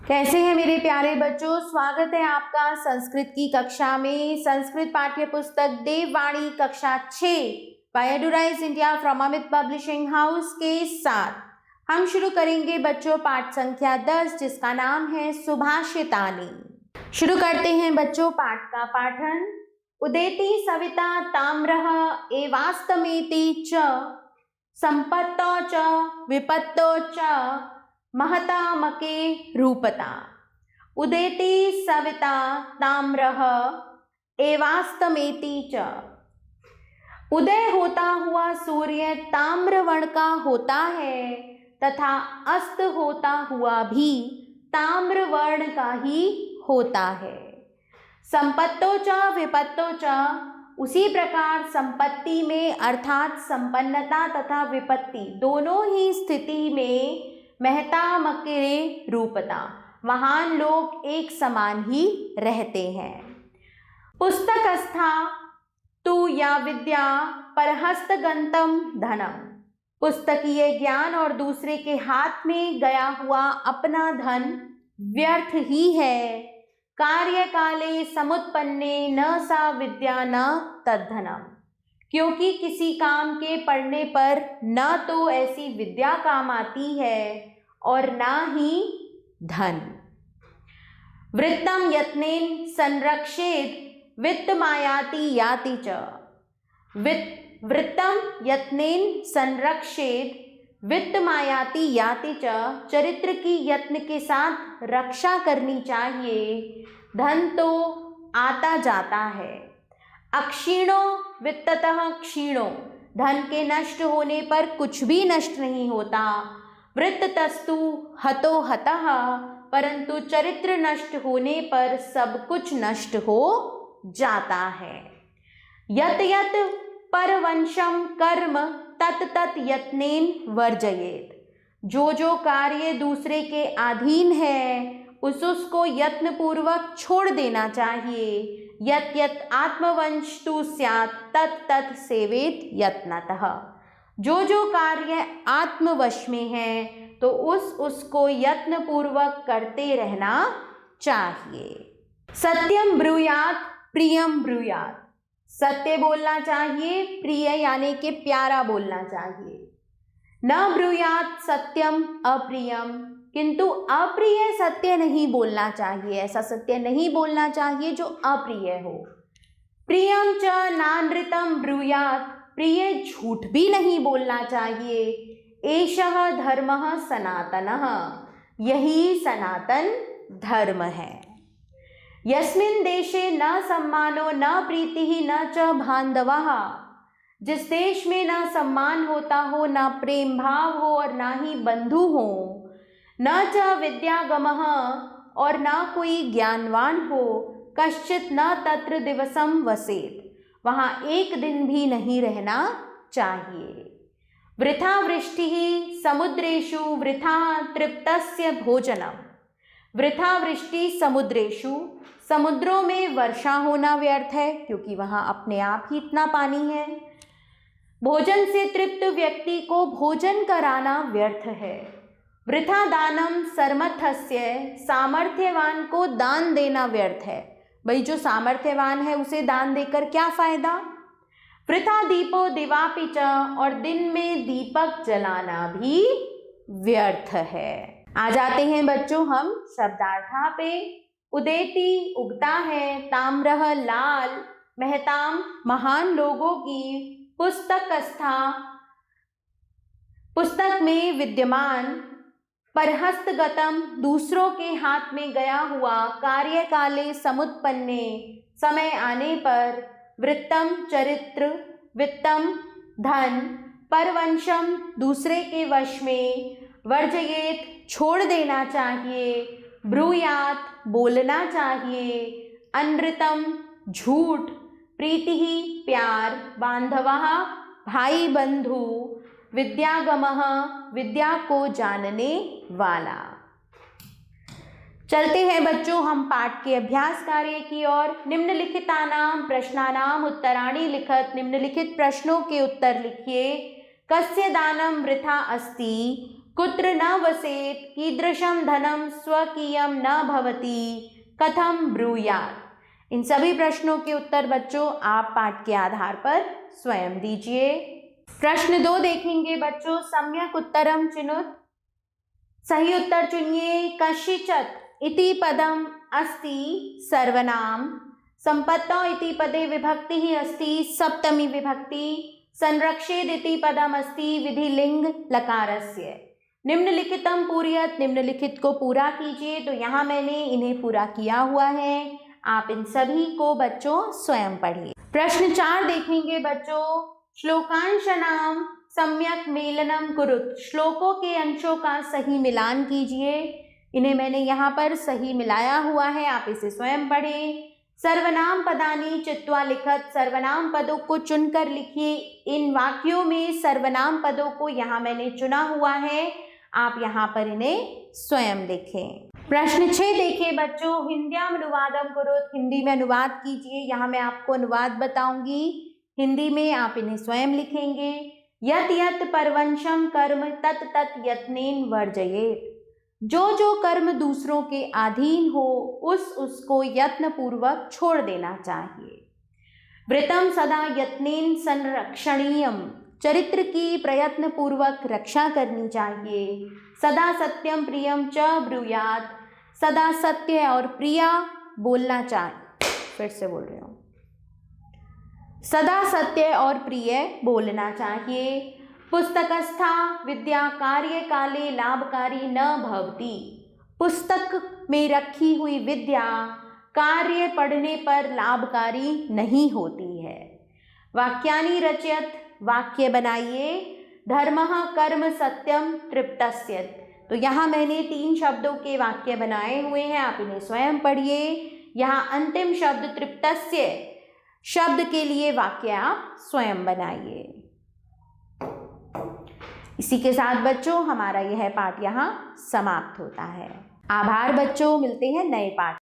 कैसे हैं मेरे प्यारे बच्चों। स्वागत है आपका संस्कृत की कक्षा में। संस्कृत पाठ्य पुस्तक देववाणी कक्षा 6 by Edurise India from Amit publishing house के साथ हम शुरू करेंगे बच्चों पाठ संख्या 10, जिसका नाम है सुभाषितानि। शुरू करते हैं बच्चों पाठ का पाठन। उदेति सविता ताम्रः एवास्तमेति च संपत्तौ च विपत्तौ च महता मके रूपता। उदेति सविता ताम्रः एवास्तमेति च। उदय होता हुआ सूर्य ताम्रवर्ण का होता है तथा अस्त होता हुआ भी ताम्रवर्ण का ही होता है। संपत्तो च विपत्तो च, उसी प्रकार संपत्ति में अर्थात संपन्नता तथा विपत्ति दोनों ही स्थिति में महता मकरे रूपता, महान लोग एक समान ही रहते हैं। पुस्तकस्था तु या विद्या परहस्तगंतम धनम, पुस्तकीय ज्ञान और दूसरे के हाथ में गया हुआ अपना धन व्यर्थ ही है। कार्य काले समुत्पन्ने न सा विद्या न तद्धनम, क्योंकि किसी काम के पढ़ने पर न तो ऐसी विद्या काम आती है और न ही धन। वृत्तम यत्नेन संरक्षेत वित्तमायाति याति च। वृत्तम यत्नेन संरक्षेत वित्तमायाति याति च, चरित्र की यत्न के साथ रक्षा करनी चाहिए, धन तो आता जाता है। अक्षीणो वित्ततः क्षीणो, धन के नष्ट होने पर कुछ भी नष्ट नहीं होता। वृत्ततस्तु हतो हतः, परंतु चरित्र नष्ट होने पर सब कुछ नष्ट हो जाता है। यत यत परवंशम कर्म तत तत यत्नेन वर्जयेत, जो कार्य दूसरे के अधीन है उसको यत्न पूर्वक छोड़ देना चाहिए। यत यत आत्मवंश तु स्यात् तत् तत् सेवेत यत्नतः, जो कार्य आत्मवश में है तो उसको यत्न पूर्वक करते रहना चाहिए। सत्यम ब्रूयात प्रियम ब्रूयात, सत्य बोलना चाहिए, प्रिय यानी कि प्यारा बोलना चाहिए। न ब्रूयात सत्यम अप्रियम, किंतु अप्रिय सत्य नहीं बोलना चाहिए, ऐसा सत्य नहीं बोलना चाहिए जो अप्रिय हो। प्रियम च नानृतम ब्रूयात, प्रिय झूठ भी नहीं बोलना चाहिए। एषः धर्मः सनातनः, यही सनातन धर्म है। यस्मिन् देशे न सम्मानो न प्रीतिः न च बान्धवः, जिस देश में न सम्मान होता हो, न प्रेम भाव हो और न ही बंधु हो। न च विद्यागमः, और न कोई ज्ञानवान हो। कश्चित् न तत्र दिवसम वसेत, वहाँ एक दिन भी नहीं रहना चाहिए। वृथा वृष्टिः समुद्रेषु वृथा तृप्तस्य भोजनम, वृथा वृष्टि समुद्रेषु, समुद्रों में वर्षा होना व्यर्थ है क्योंकि वहाँ अपने आप ही इतना पानी है। भोजन से तृप्त व्यक्ति को भोजन कराना व्यर्थ है। वृथा दानम सर्मथस्य, सामर्थ्यवान को दान देना व्यर्थ है। भाई जो सामर्थ्यवान है उसे दान देकर क्या फायदा। वृथा दीपो दिवापि च, और दिन में दीपक जलाना भी व्यर्थ है। आ जाते हैं बच्चों हम शब्दार्था पे। उदेति उगता है, ताम्रः लाल, महताम महान लोगों की, पुस्तकस्था पुस्तक में विद्यमान, परहस्तगतम दूसरों के हाथ में गया हुआ, कार्यकाले समुत्पन्ने समय आने पर, वृत्तम चरित्र, वित्तम धन, परवंशम दूसरे के वश में, वर्जयेत छोड़ देना चाहिए, ब्रूयात बोलना चाहिए, अनृतम झूठ, प्रीति प्यार, बांधवः भाई बंधु, विद्यागमः विद्या को जानने वाला। चलते हैं बच्चों हम पाठ के अभ्यास कार्य की ओर। निम्नलिखितानां प्रश्नानां उत्तराणि लिखत, निम्नलिखित प्रश्नों के उत्तर लिखिए। कस्य दानं वृथा अस्ति, कुत्र न वसेत्, कीदृशं धनं स्वकीयं न भवति, कथं ब्रूयात्। इन सभी प्रश्नों के उत्तर बच्चों आप पाठ के आधार पर स्वयं दीजिए। प्रश्न 2 देखेंगे बच्चों, सम्यक उत्तरम चिनुत। सही उत्तर चुनिए। कस्यचित् इति पदम अस्ति सर्वनाम, संपत्तौ इति पदे विभक्ति अस्ति सप्तमी विभक्ति, संरक्षेद इति पदम अस्ति विधिलिंग लकारस्य। निम्नलिखितम पूरयत, निम्नलिखित को पूरा कीजिए। तो यहाँ मैंने इन्हें पूरा किया हुआ है, आप इन सभी को बच्चों स्वयं पढ़िए। प्रश्न 4 देखेंगे बच्चों, श्लोकांशनाम सम्यक मेलनम कुरुत। श्लोकों के अंशों का सही मिलान कीजिए। इन्हें मैंने यहाँ पर सही मिलाया हुआ है, आप इसे स्वयं पढ़ें। सर्वनाम पदानी चित्वा लिखत, सर्वनाम पदों को चुनकर लिखिए। इन वाक्यों में सर्वनाम पदों को यहाँ मैंने चुना हुआ है, आप यहाँ पर इन्हें स्वयं लिखें। प्रश्न 6 देखिए बच्चों, हिंद्याम अनुवादम कुरुत। हिंदी में अनुवाद कीजिए। यहाँ मैं आपको अनुवाद बताऊंगी, हिंदी में आप इन्हें स्वयं लिखेंगे। यत यत परवंशम कर्म तत तत यत्नेन वर्जयेत। जो जो कर्म दूसरों के अधीन हो उसको यत्न पूर्वक छोड़ देना चाहिए। वृतम सदा यत्नेन संरक्षणीयम। चरित्र की प्रयत्न पूर्वक रक्षा करनी चाहिए। सदा सत्यम प्रियम च ब्रूयात्। सदा सत्य और प्रिया बोलना चाहिए। फिर से बोल रही हूँ, सदा सत्य और प्रिय बोलना चाहिए। पुस्तकस्था विद्या कार्य काले लाभकारी न भवति। पुस्तक में रखी हुई विद्या कार्य पढ़ने पर लाभकारी नहीं होती है। वाक्यानि रचयत, वाक्य बनाइए। धर्मः कर्म सत्यम तृप्तस्य। तो यहाँ मैंने 3 शब्दों के वाक्य बनाए हुए हैं, आप इन्हें स्वयं पढ़िए। यहाँ अंतिम शब्द तृप्तस्य शब्द के लिए वाक्य आप स्वयं बनाइए। इसी के साथ बच्चों हमारा यह पाठ यहाँ समाप्त होता है। आभार बच्चों, मिलते हैं नए पाठ।